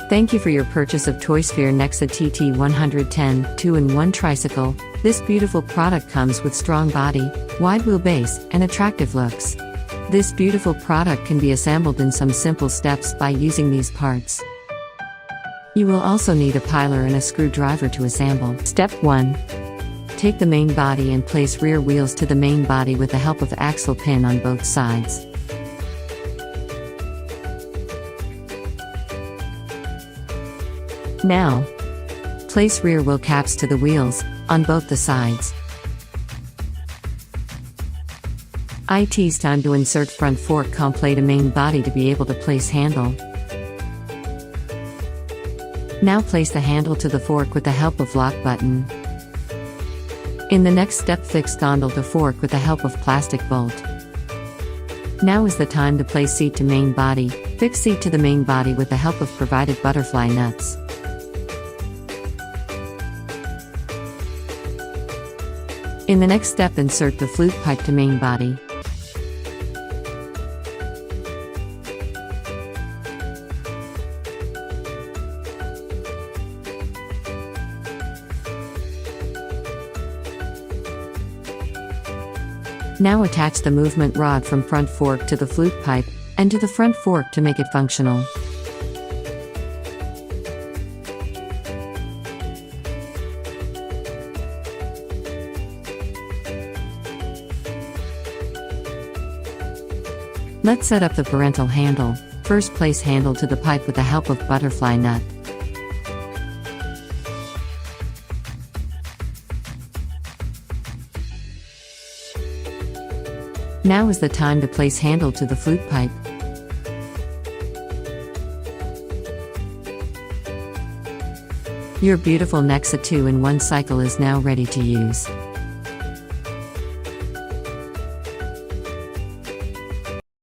Thank you for your purchase of Toysphere Nexa TT110 2-in-1 Tricycle. This beautiful product comes with strong body, wide wheelbase, and attractive looks. This beautiful product can be assembled in some simple steps by using these parts. You will also need a piler and a screwdriver to assemble. Step 1. Take the main body and place rear wheels to the main body with the help of axle pin on both sides. Now, place rear wheel caps to the wheels, on both the sides. It's time to insert front fork complete to main body to be able to place handle. Now place the handle to the fork with the help of lock button. In the next step, fix gondole to fork with the help of plastic bolt. Now is the time to place seat to main body. Fix seat to the main body with the help of provided butterfly nuts. In the next step, insert the flute pipe to main body. Now attach the movement rod from front fork to the flute pipe, and to the front fork to make it functional. Let's set up the parental handle. First, place handle to the pipe with the help of butterfly nut. Now is the time to place handle to the flute pipe. Your beautiful Nexa 2-in-1 cycle is now ready to use.